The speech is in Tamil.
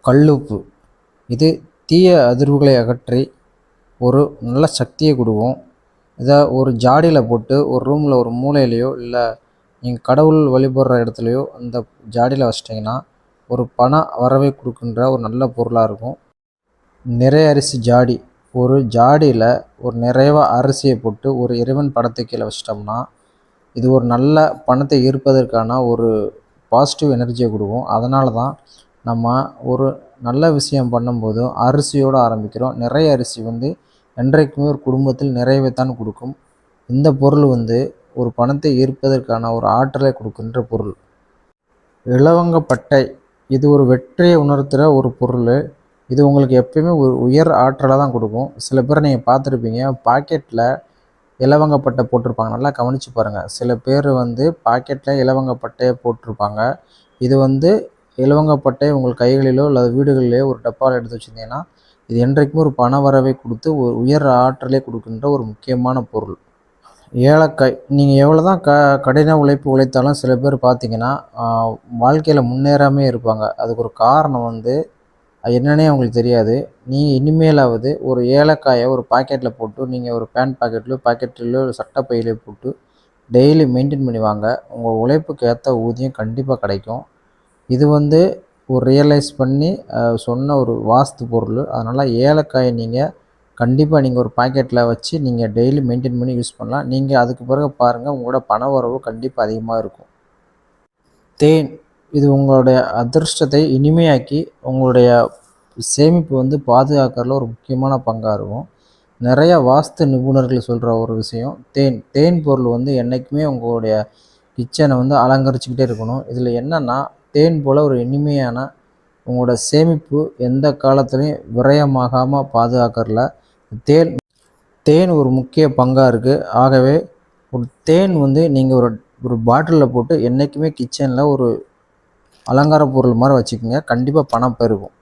கல்லுப்பு. இது தீய அதிர்வுகளை அகற்றி ஒரு நல்ல சக்தியை கொடுக்கும். இதை ஒரு ஜாடியில் போட்டு ஒரு ரூமில் ஒரு மூலையிலையோ இல்லை நீங்கள் கடவுள் வழிபடுற இடத்துலையோ அந்த ஜாடியில் வச்சிட்டிங்கன்னா ஒரு பண வரவை கொடுக்கின்ற ஒரு நல்ல பொருளாக இருக்கும். நிறைய அரிசி ஜாடி. ஒரு ஜாடியில் ஒரு நிறைவாக அரிசியை போட்டு ஒரு இறைவன் படத்தை கீழே வச்சிட்டோம்னா இது ஒரு நல்ல பணத்தை ஈர்ப்பதற்கான ஒரு பாசிட்டிவ் எனர்ஜியை கொடுக்கும். அதனால தான் நம்ம ஒரு நல்ல விஷயம் பண்ணும்போதும் அரிசியோடு ஆரம்பிக்கிறோம். நிறைய அரிசி என்றைக்குமே ஒரு குடும்பத்தில் நிறைவைத்தான் கொடுக்கும். இந்த பொருள் ஒரு பணத்தை ஈர்ப்பதற்கான ஒரு ஆற்றலை கொடுக்கின்ற பொருள். இலவங்கப்பட்டை. இது ஒரு வெற்றியை உணர்த்துகிற ஒரு பொருள். இது உங்களுக்கு எப்பயுமே ஒரு உயர் ஆற்றலை தான் கொடுக்கும். சில பேரை நீங்கள் பார்த்துருப்பீங்க, பாக்கெட்டில் இலவங்கப்பட்டை போட்டிருப்பாங்க. நல்லா கவனித்து பாருங்கள். சில பேர் பாக்கெட்டில் இலவங்கப்பட்டையை போட்டிருப்பாங்க. இது இலவங்கப்பட்டை உங்கள் கைகளிலோ அல்லது வீடுகளிலேயோ ஒரு டப்பாவில் எடுத்து வச்சுருந்தீங்கன்னா இது என்றைக்குமே ஒரு பண வரவை கொடுத்து ஒரு உயர் ஆற்றலை கொடுக்கின்ற ஒரு முக்கியமான பொருள். ஏலக்காய். நீங்கள் எவ்வளோ தான் கடின உழைப்பு உழைத்தாலும் சில பேர் பார்த்தீங்கன்னா வாழ்க்கையில் முன்னேறாமே இருப்பாங்க. அதுக்கு ஒரு காரணம் என்னன்னே அவங்களுக்கு தெரியாது. நீங்கள் இனிமேலாவது ஒரு ஏலக்காயை ஒரு பாக்கெட்டில் போட்டு நீங்கள் ஒரு பேண்ட் பாக்கெட்லையோ சட்டை பையிலையோ போட்டு டெய்லி மெயின்டைன் பண்ணி வாங்க. உங்கள் உழைப்புக்கு ஏற்ற ஊதியம் கண்டிப்பாக கிடைக்கும். இது ஒரு ரியலைஸ் பண்ணி சொன்ன ஒரு வாஸ்து பொருள். அதனால் ஏலக்காயை கண்டிப்பாக ஒரு பாக்கெட்டில் வச்சு நீங்கள் டெய்லி மெயின்டைன் பண்ணி யூஸ் பண்ணலாம். நீங்கள் அதுக்கு பிறகு பாருங்கள், உங்களோட பண வரவு கண்டிப்பாக அதிகமாக இருக்கும். தேன். இது உங்களுடைய அதிர்ஷ்டத்தை இனிமையாக்கி உங்களுடைய சேமிப்பு பாதுகாக்கிறதுல ஒரு முக்கியமான பங்காக இருக்கும். நிறைய வாஸ்து நிபுணர்கள் சொல்கிற ஒரு விஷயம் தேன் பொருள் என்றைக்குமே உங்களுடைய கிச்சனை அலங்கரிச்சுக்கிட்டே இருக்கணும். இதில் என்னென்னா தேன் போல் ஒரு இனிமையான உங்களோட சேமிப்பு எந்த காலத்துலையும் விரயமாகாமல் பாதுகாக்கிறதுல தேன் ஒரு முக்கிய பங்காக இருக்குது. ஆகவே ஒரு தேன் நீங்கள் ஒரு பாட்டிலில் போட்டு என்றைக்குமே கிச்சனில் ஒரு அலங்கார பொருள் மாதிரி வச்சுக்கோங்க. கண்டிப்பாக பணம் பெருகும்.